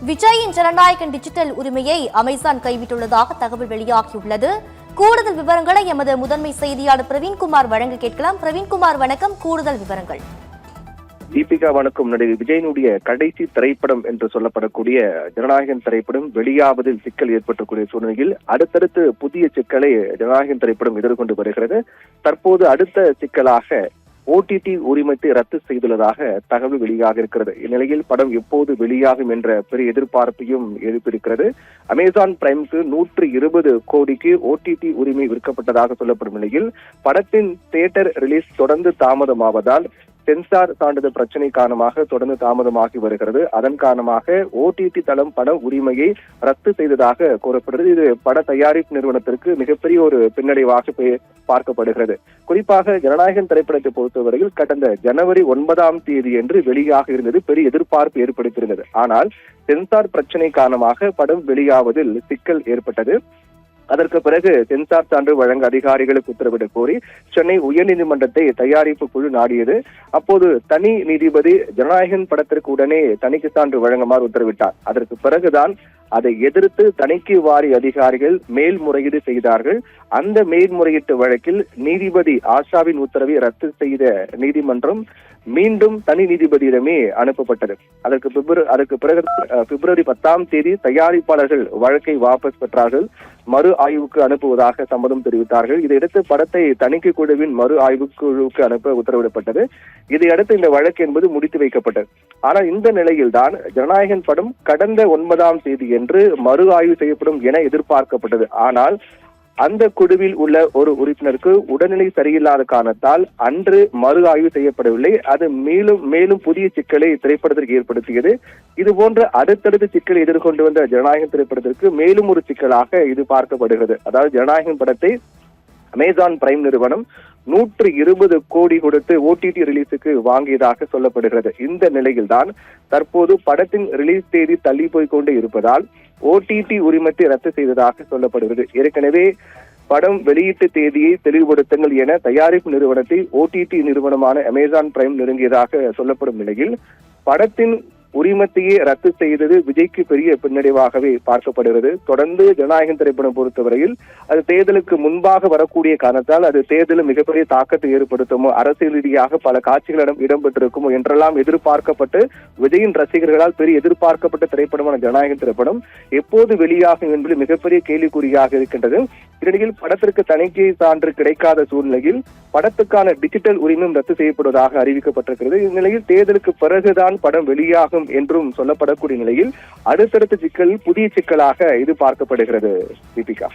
விஜயின் ஜனநாயகன் டிஜிட்டல் உரிமையை அமேசான் கைவிட்டுள்ளதாக தகவல் வெளியாகியுள்ளது. கூடுதல் விவரங்களை எமது முதன்மை செய்தியாளர் பிரவீன்குமார் வழங்க கேட்கலாம். பிரவீன்குமார் வணக்கம், கூடுதல் விவரங்கள். தீபிகா வணக்கம். நடிகர் விஜயனுடைய கடைசி திரைப்படம் என்று சொல்லப்படக்கூடிய ஜனநாயகன் திரைப்படம் வெளியாவதில் சிக்கல் ஏற்பட்டக்கூடிய சூழ்நிலையில் அடுத்தடுத்து புதிய சிக்கலை ஜனநாயகன் திரைப்படம் எதிர்கொண்டு வருகிறது. தற்போது அடுத்த சிக்கலாக OTT உரிமத்தை ரத்து செய்துள்ளதாக தகவல் வெளியாக இருக்கிறது. இந்நிலையில் படம் எப்போது வெளியாகும் என்ற பெரிய எதிர்பார்ப்பையும் எழுப்பியிருக்கிறது. அமேசான் பிரைமுக்கு 120 கோடிக்கு OTT உரிமை விற்கப்பட்டதாக சொல்லப்படும் நிலையில் படத்தின் தியேட்டர் ரிலீஸ் தொடர்ந்து தாமதமாவதால் சென்சார் சான்றிதழ் பிரச்சனை காரணமாக தொடர்ந்து தாமதமாகி வருகிறது. அதன் காரணமாக OTT தளம் பட உரிமையை ரத்து செய்ததாக கூறப்படுகிறது. இது பட தயாரிப்பு நிறுவனத்திற்கு மிகப்பெரிய ஒரு பின்னடைவாக பார்க்கப்படுகிறது. குறிப்பாக ஜனநாயகன் திரைப்படத்தை பொறுத்தவரையில் கடந்த ஜனவரி 9 என்று வெளியாக இருந்தது, பெரிய எதிர்பார்ப்பு ஏற்படுத்தியிருந்தது. ஆனால் சென்சார் பிரச்சனை காரணமாக படம் வெளியாவதில் சிக்கல் ஏற்பட்டது. அதற்கு பிறகு சென்சார் சான்று வழங்க அதிகாரிகளுக்கு உத்தரவிட கோரி சென்னை உயர்நீதிமன்றத்தை தயாரிப்பு குழு நாடியது. அப்போது தனி நீதிபதி ஜனநாயகன் படத்திற்கு உடனே தணிக்கை சான்று வழங்குமாறு உத்தரவிட்டார். அதற்கு பிறகுதான் அதை எதிர்த்து தணிக்கை வாரிய அதிகாரிகள் மேல்முறையீடு செய்தார்கள். அந்த மேல்முறையீட்டு வழக்கில் நீதிபதி ஆஷாவின் உத்தரவை ரத்து செய்த நீதிமன்றம் மீண்டும் தனி நீதிபதியிடமே அனுப்பப்பட்டது. அதற்கு பிறகு பிப்ரவரி 10 தயாரிப்பாளர்கள் வழக்கை வாபஸ் பெற்றார்கள். மறு ஆய்வுக்கு அனுப்புவதாக சம்மதம் தெரிவித்தார்கள். இதையடுத்து படத்தை தணிக்கை குழுவின் மறு ஆய்வு குழுவுக்கு அனுப்ப உத்தரவிடப்பட்டது. இதையடுத்து இந்த வழக்கு என்பது முடித்து வைக்கப்பட்டது. ஆனால் இந்த நிலையில்தான் ஜனநாயகன் படம் கடந்த 9 என்று மறு ஆய்வு செய்யப்படும் என எதிர்பார்க்கப்பட்டது. ஆனால் அந்த குழுவில் உள்ள ஒரு உறுப்பினருக்கு உடல்நிலை சரியில்லாத காரணத்தால் அன்று மறு ஆய்வு செய்யப்படவில்லை. அது மேலும் புதிய சிக்கலை திரைப்படத்திற்கு ஏற்படுத்தியது. இது போன்ற அடுத்தடுத்த சிக்கலை எதிர்கொண்டு வந்த ஜனநாயகன் திரைப்படத்திற்கு மேலும் ஒரு சிக்கலாக இது பார்க்கப்படுகிறது. அதாவது ஜனநாயகன் படத்தை அமேசான் பிரைம் நிறுவனம் 120 கோடி கொடுத்து OTT ரிலீஸுக்கு வாங்கியதாக சொல்லப்படுகிறது. இந்த நிலையில்தான் தற்போது படத்தின் ரிலீஸ் தேதி தள்ளி போய்கொண்டே இருப்பதால் OTT உரிமத்தை ரத்து செய்ததாக சொல்லப்படுகிறது. ஏற்கனவே படம் வெளியீட்டு தேதியை தெளிவுபடுத்துங்கள் என தயாரிப்பு நிறுவனத்தை OTT நிறுவனமான அமேசான் பிரைம் நெருங்கியதாக சொல்லப்படும் நிலையில் படத்தின் உரிமத்தையே ரத்து செய்தது விஜய்க்கு பெரிய பின்னடைவாகவே பார்க்கப்படுகிறது. தொடர்ந்து ஜனநாயகன் திரைப்படம் பொறுத்தவரையில் அது தேர்தலுக்கு முன்பாக வரக்கூடிய காரணத்தால் அது தேர்தலில் மிகப்பெரிய தாக்கத்தை ஏற்படுத்துமோ, அரசியல் ரீதியாக பல காட்சிகளிடம் இடம்பெற்றிருக்குமோ என்றெல்லாம் எதிர்பார்க்கப்பட்டு விஜயின் ரசிகர்களால் பெரிய எதிர்பார்க்கப்பட்ட திரைப்படமான ஜனநாயகன் திரைப்படம் எப்போது வெளியாகும் என்பது மிகப்பெரிய கேள்விக்குறியாக இருக்கின்றது. இந்நிலையில் படத்திற்கு தணிக்கை சான்று கிடைக்காத சூழ்நிலையில் படத்துக்கான டிஜிட்டல் உரிமம் ரத்து செய்யப்படுவதாக அறிவிக்கப்பட்டிருக்கிறது. இந்நிலையில் தேர்தலுக்கு பிறகுதான் படம் வெளியாகும் என்றும் சொல்லப்படக்கூடிய நிலையில் அடுத்தடுத்த சிக்கல் புதிய சிக்கலாக இது பார்க்கப்படுகிறது. தீபிகா.